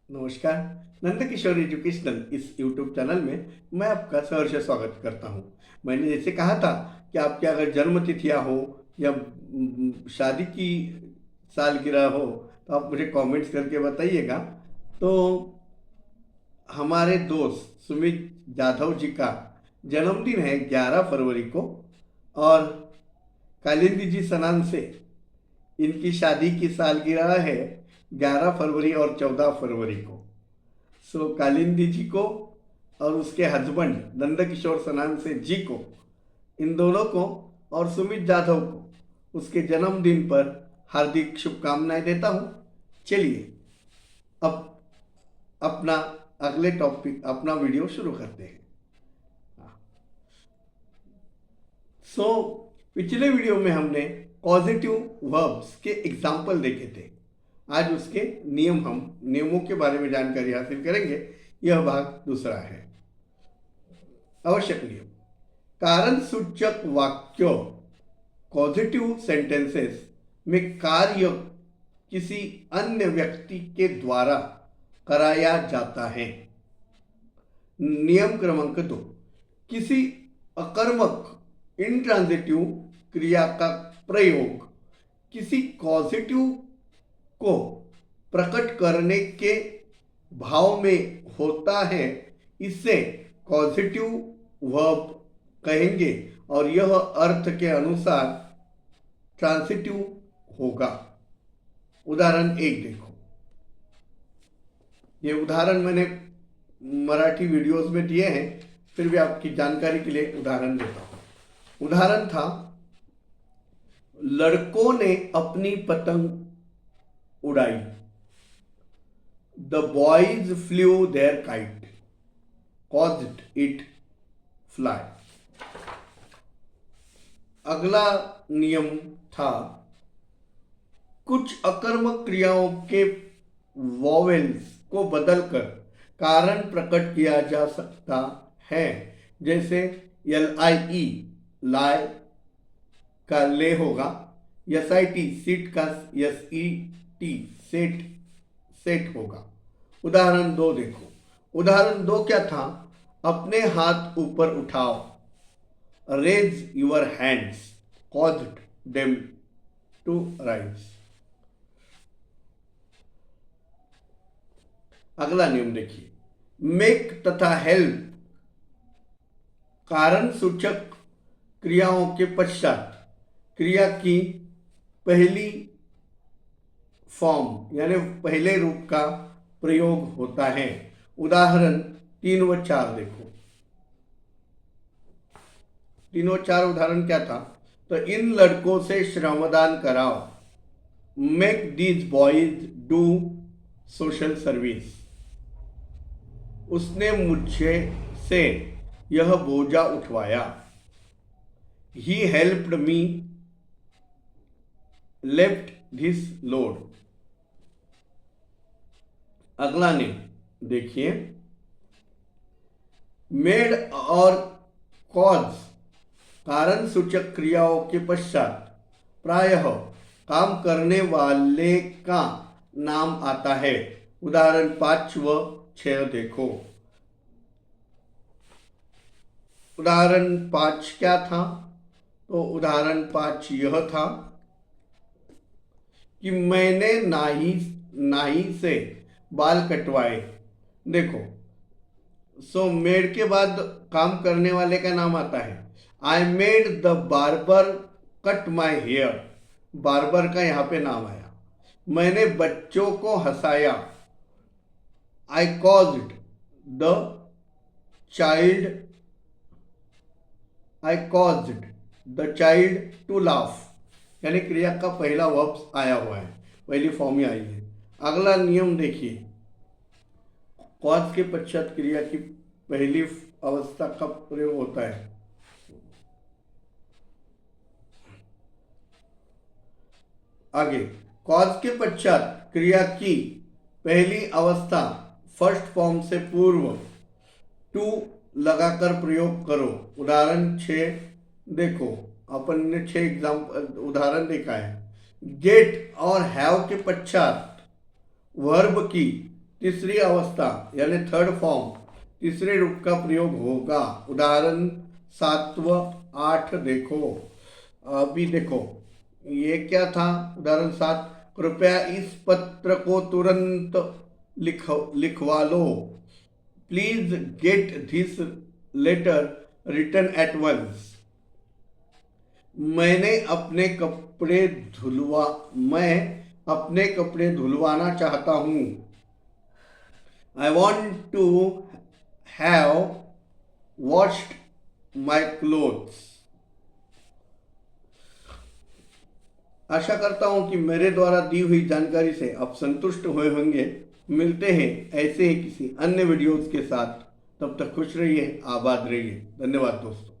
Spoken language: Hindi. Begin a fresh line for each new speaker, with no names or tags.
नमस्कार। नंद किशोर एजुकेशनल इस यूट्यूब चैनल में मैं आपका सहर्ष स्वागत करता हूं। मैंने जैसे कहा था कि आपकी अगर जन्म तिथियां हो या शादी की सालगिरह हो तो आप मुझे कमेंट्स करके बताइएगा। तो हमारे दोस्त सुमित जाधव जी का जन्मदिन है 11 फरवरी को, और कालिंदी जी सनान से इनकी शादी की सालगिरह है 11 फरवरी और 14 फरवरी को। सो कालिंदी जी को और उसके हस्बैंड नंदकिशोर सनान से जी को, इन दोनों को और सुमित जाधव को उसके जन्मदिन पर हार्दिक शुभकामनाएं देता हूं। चलिए अब अपना अगले टॉपिक अपना वीडियो शुरू करते हैं। सो पिछले वीडियो में हमने पॉजिटिव वर्ब्स के एग्जाम्पल देखे थे। आज उसके नियमों के बारे में जानकारी हासिल करेंगे। यह भाग दूसरा है। आवश्यक नियम। कारण सूचक वाक्यों पॉजिटिव सेंटेंसेस में कार्य किसी अन्य व्यक्ति के द्वारा कराया जाता है। नियम क्रमांक 2। किसी अकर्मक इंट्रांजिटिव क्रिया का प्रयोग किसी पॉजिटिव को प्रकट करने के भाव में होता है, इसे पॉजिटिव वर्ब कहेंगे और यह अर्थ के अनुसार ट्रांसिटिव होगा। उदाहरण 1 देखो। ये उदाहरण मैंने मराठी वीडियोस में दिए हैं, फिर भी आपकी जानकारी के लिए उदाहरण देता हूं। उदाहरण था, लड़कों ने अपनी पतंग उड़ाई। The boys flew their kite, caused it fly. अगला नियम था, कुछ अकर्मक क्रियाओं के वॉवेल्स को बदलकर कारण प्रकट किया जा सकता है। जैसे LIE लाई का ले होगा, SIT सीट का SET सेट सेट होगा। उदाहरण 2 देखो। उदाहरण 2 क्या था? अपने हाथ ऊपर उठाओ। Raise your hands, caused them to rise। अगला नियम देखिए। मेक तथा हेल्प कारण सूचक क्रियाओं के पश्चात क्रिया की पहली फॉर्म यानी पहले रूप का प्रयोग होता है। उदाहरण 3 व 4 देखो। 3 व 4 उदाहरण क्या था? तो इन लड़कों से श्रमदान कराओ। Make these boys do social service. उसने मुझे से यह बोझा उठवाया। He helped me lift this load. अगला नियम देखिए। मेड और कॉज कारण सूचक क्रियाओं के पश्चात प्रायः काम करने वाले का नाम आता है। उदाहरण 5 व 6 देखो। उदाहरण 5 क्या था? तो उदाहरण 5 यह था कि मैंने नाई से बाल कटवाए। देखो, सो मेड के बाद काम करने वाले का नाम आता है। I made the barber cut my hair. Barber का यहां पे नाम आया। मैंने बच्चों को हंसाया। I caused the child to laugh. यानी क्रिया का पहला वर्ब आया हुआ है, पहली फॉर्म ही आई है। अगला नियम देखिए। कॉज के पश्चात क्रिया की पहली अवस्था का प्रयोग होता है। आगे, कॉज के पश्चात क्रिया की पहली अवस्था फर्स्ट फॉर्म से पूर्व टू लगाकर प्रयोग करो। उदाहरण 6 देखो। अपन ने 6 एग्जाम्पल उदाहरण देखा है। गेट और हैव के पश्चात वर्ब की तीसरी अवस्था यानी थर्ड फॉर्म, तीसरे रूप का प्रयोग होगा। उदाहरण 7 व 8 देखो। अभी देखो ये क्या था, उदाहरण 7, कृपया इस पत्र को तुरंत लिखवा लो। Please get this letter written at once. मैं अपने कपड़े धुलवाना चाहता हूँ। I want to have washed my clothes। आशा करता हूँ कि मेरे द्वारा दी हुई जानकारी से आप संतुष्ट हुए होंगे। मिलते हैं ऐसे ही किसी अन्य वीडियोस के साथ। तब तक खुश रहिए, आबाद रहिए। धन्यवाद दोस्तों।